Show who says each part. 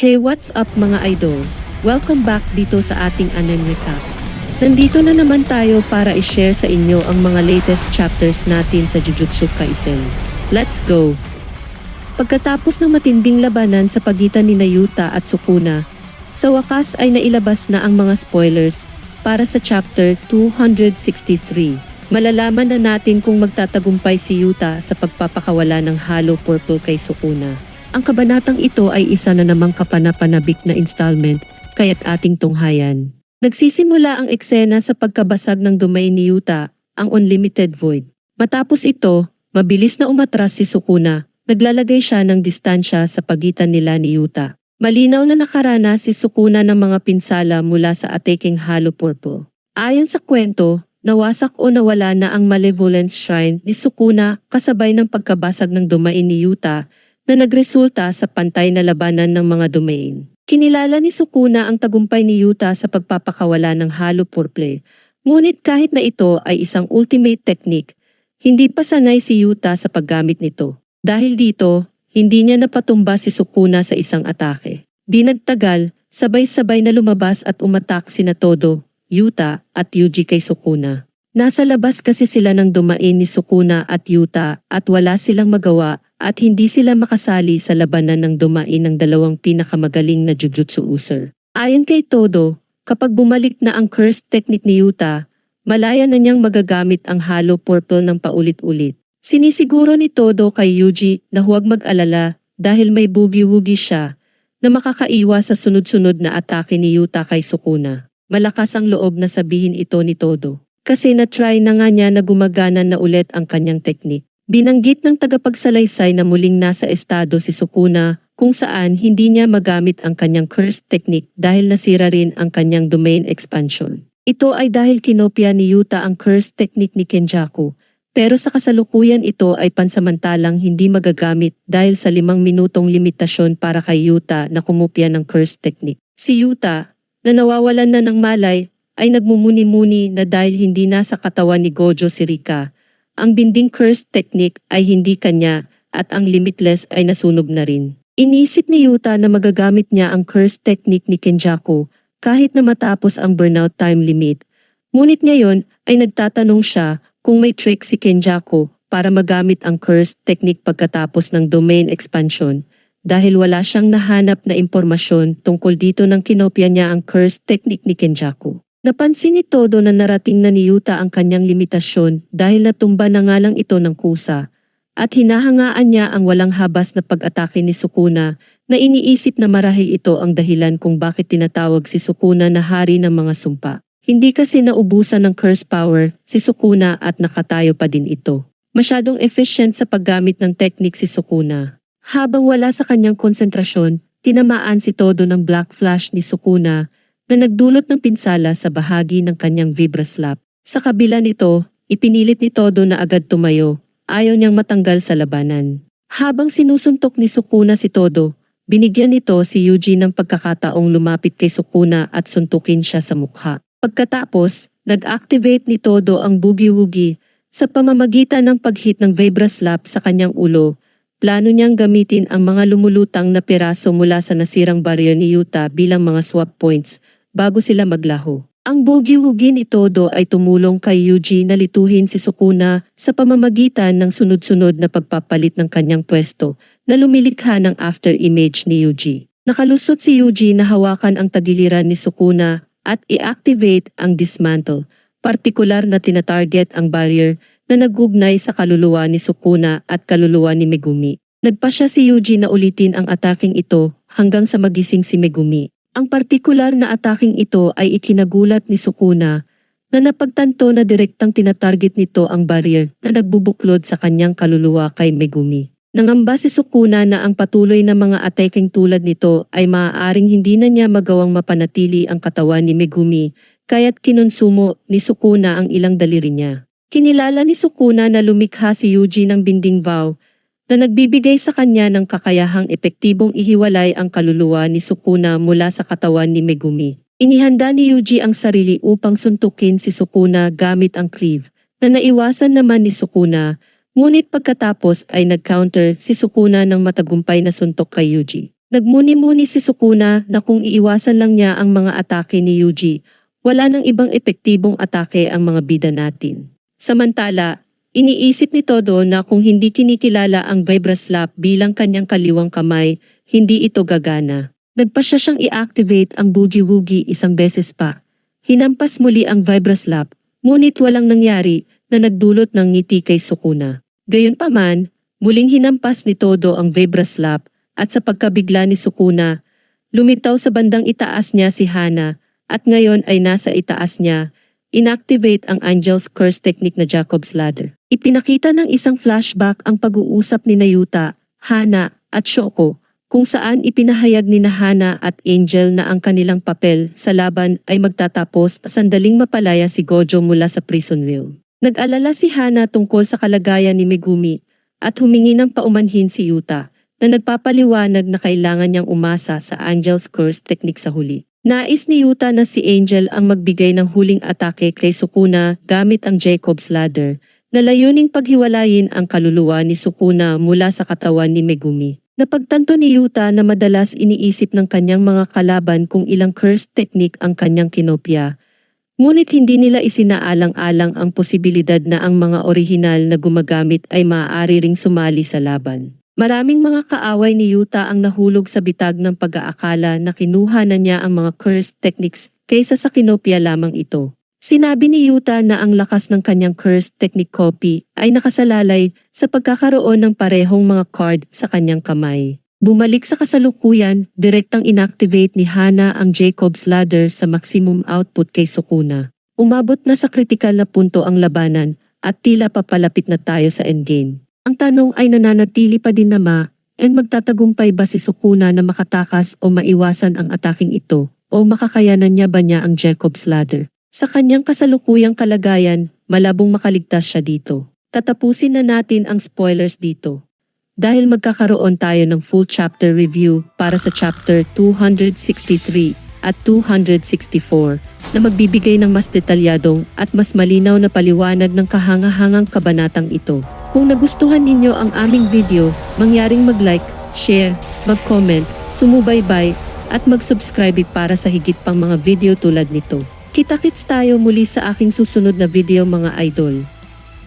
Speaker 1: Hey, what's up mga idol? Welcome back dito sa ating anime recaps. Nandito na naman tayo para i-share sa inyo ang mga latest chapters natin sa Jujutsu Kaisen. Let's go! Pagkatapos ng matinding labanan sa pagitan ni Yuta at Sukuna, sa wakas ay nailabas na ang mga spoilers para sa chapter 263. Malalaman na natin kung magtatagumpay si Yuta sa pagpapakawala ng Hollow Purple kay Sukuna. Ang kabanatang ito ay isa na namang kapanapanabik na installment, kaya't ating tunghayan. Nagsisimula ang eksena sa pagkabasag ng domain ni Yuta, ang Unlimited Void. Matapos ito, mabilis na umatras si Sukuna, naglalagay siya ng distansya sa pagitan nila ni Yuta. Malinaw na nakaranas si Sukuna ng mga pinsala mula sa attacking Hollow Purple. Ayon sa kwento, nawasak o nawala na ang Malevolence Shrine ni Sukuna kasabay ng pagkabasag ng domain ni Yuta, na nagresulta sa pantay na labanan ng mga domain. Kinilala ni Sukuna ang tagumpay ni Yuta sa pagpapakawala ng Hollow Purple, ngunit kahit na ito ay isang ultimate technique, hindi pa sanay si Yuta sa paggamit nito. Dahil dito, hindi niya napatumba si Sukuna sa isang atake. Di nagtagal, sabay-sabay na lumabas at umatak sina Todo, Yuta at Yuji kay Sukuna. Nasa labas kasi sila ng domain ni Sukuna at Yuta at wala silang magawa at hindi sila makasali sa labanan ng domain ng dalawang pinakamagaling na Jujutsu user. Ayon kay Todo, kapag bumalik na ang cursed technique ni Yuta, malaya na niyang magagamit ang Hollow Purple ng paulit-ulit. Sinisiguro ni Todo kay Yuji na huwag mag-alala dahil may bugi-wugi siya na makakaiwas sa sunod-sunod na atake ni Yuta kay Sukuna. Malakas ang loob na sabihin ito ni Todo. Kasi na-try na nga niya na gumagana na ulit ang kanyang teknik. Binanggit ng tagapagsalaysay na muling nasa estado si Sukuna kung saan hindi niya magamit ang kanyang cursed technique dahil nasira rin ang kanyang domain expansion. Ito ay dahil kinopya ni Yuta ang cursed technique ni Kenjaku, pero sa kasalukuyan ito ay pansamantalang hindi magagamit dahil sa 5 minutong limitasyon para kay Yuta na kumopya ng cursed technique. Si Yuta, na nawawalan na ng malay, ay nagmumuni-muni na dahil hindi na sa katawan ni Gojo si Rika, ang binding cursed technique ay hindi kanya at ang limitless ay nasunog na rin. Inisip ni Yuta na magagamit niya ang cursed technique ni Kenjaku kahit na matapos ang burnout time limit. Ngunit ngayon ay nagtatanong siya kung may trick si Kenjaku para magamit ang cursed technique pagkatapos ng domain expansion dahil wala siyang nahanap na impormasyon tungkol dito nang kinopya niya ang cursed technique ni Kenjaku. Napansin ni Todo na narating na ni Yuta ang kanyang limitasyon dahil natumba na nga lang ito ng kusa at hinahangaan niya ang walang habas na pag-atake ni Sukuna na iniisip na marahil ito ang dahilan kung bakit tinatawag si Sukuna na hari ng mga sumpa. Hindi kasi naubusan ng curse power si Sukuna at nakatayo pa din ito. Masyadong efficient sa paggamit ng technique si Sukuna. Habang wala sa kanyang konsentrasyon, tinamaan si Todo ng Black Flash ni Sukuna na nagdulot ng pinsala sa bahagi ng kanyang Vibra Slap. Sa kabila nito, ipinilit ni Todo na agad tumayo, ayaw niyang matanggal sa labanan. Habang sinusuntok ni Sukuna si Todo, binigyan nito si Yuji ng pagkakataong lumapit kay Sukuna at suntukin siya sa mukha. Pagkatapos, nag-activate ni Todo ang bugi-wugi sa pamamagitan ng pag-hit ng Vibra Slap sa kanyang ulo. Plano niyang gamitin ang mga lumulutang na piraso mula sa nasirang barrier ni Yuta bilang mga swap points bago sila maglaho. Ang bugi-wugi ni Todo ay tumulong kay Yuji na lituhin si Sukuna sa pamamagitan ng sunod-sunod na pagpapalit ng kanyang pwesto na lumilikha ng after image ni Yuji. Nakalusot si Yuji na hawakan ang tagiliran ni Sukuna at i-activate ang dismantle, partikular na tinatarget ang barrier na nagugnay sa kaluluwa ni Sukuna at kaluluwa ni Megumi. Nagpasya si Yuji na ulitin ang ataking ito hanggang sa magising si Megumi. Ang partikular na ataking ito ay ikinagulat ni Sukuna na napagtanto na direktang tinatarget nito ang barrier na nagbubuklod sa kanyang kaluluwa kay Megumi. Nangamba si Sukuna na ang patuloy na mga ataking tulad nito ay maaaring hindi na niya magawang mapanatili ang katawan ni Megumi kaya't kinonsumo ni Sukuna ang ilang daliri niya. Kinilala ni Sukuna na lumikha si Yuji ng binding vow na nagbibigay sa kanya ng kakayahang epektibong ihiwalay ang kaluluwa ni Sukuna mula sa katawan ni Megumi. Inihanda ni Yuji ang sarili upang suntukin si Sukuna gamit ang cleave, na naiwasan naman ni Sukuna, ngunit pagkatapos ay nag-counter si Sukuna ng matagumpay na suntok kay Yuji. Nagmuni-muni si Sukuna na kung iiwasan lang niya ang mga atake ni Yuji, wala nang ibang epektibong atake ang mga bida natin. Samantala, iniisip ni Todo na kung hindi kinikilala ang Vibra Slap bilang kanyang kaliwang kamay, hindi ito gagana. Nagpasya siyang i-activate ang Boogie Woogie isang beses pa. Hinampas muli ang Vibra Slap, ngunit walang nangyari na nagdulot ng ngiti kay Sukuna. Gayunpaman, muling hinampas ni Todo ang Vibra Slap at sa pagkabigla ni Sukuna, lumitaw sa bandang itaas niya si Hana at ngayon ay nasa itaas niya. Inactivate ang Angel's Curse technique na Jacob's Ladder. Ipinakita ng isang flashback ang pag-uusap ni Yuta, Hana at Shoko, kung saan ipinahayag ni Hana at Angel na ang kanilang papel sa laban ay magtatapos sandaling mapalaya si Gojo mula sa prison wheel. Nag-alala si Hana tungkol sa kalagayan ni Megumi at humingi ng paumanhin si Yuta na nagpapaliwanag na kailangan niyang umasa sa Angel's Curse technique sa huli. Nais ni Yuta na si Angel ang magbigay ng huling atake kay Sukuna gamit ang Jacob's Ladder na layuning paghiwalayin ang kaluluwa ni Sukuna mula sa katawan ni Megumi. Napagtanto ni Yuta na madalas iniisip ng kanyang mga kalaban kung ilang curse technique ang kanyang kinopya. Ngunit hindi nila isinaalang-alang ang posibilidad na ang mga orihinal na gumagamit ay maaari ring sumali sa laban. Maraming mga kaaway ni Yuta ang nahulog sa bitag ng pag-aakala na kinuha na niya ang mga curse techniques kaysa sa kinopya lamang ito. Sinabi ni Yuta na ang lakas ng kanyang curse technique copy ay nakasalalay sa pagkakaroon ng parehong mga card sa kanyang kamay. Bumalik sa kasalukuyan, direktang inactivate ni Hana ang Jacob's Ladder sa maximum output kay Sukuna. Umabot na sa kritikal na punto ang labanan at tila papalapit na tayo sa endgame. Ang tanong ay nananatili pa din na magtatagumpay ba si Sukuna na makatakas o maiwasan ang ataking ito o makakayanan niya ba niya ang Jacob's Ladder? Sa kanyang kasalukuyang kalagayan, malabong makaligtas siya dito. Tatapusin na natin ang spoilers dito. Dahil magkakaroon tayo ng full chapter review para sa chapter 263 at 264 na magbibigay ng mas detalyadong at mas malinaw na paliwanag ng kahangahangang kabanatang ito. Kung nagustuhan ninyo ang aming video, mangyaring mag-like, share, mag-comment, sumubaybay, at mag-subscribe para sa higit pang mga video tulad nito. Kita-kits tayo muli sa aking susunod na video mga idol.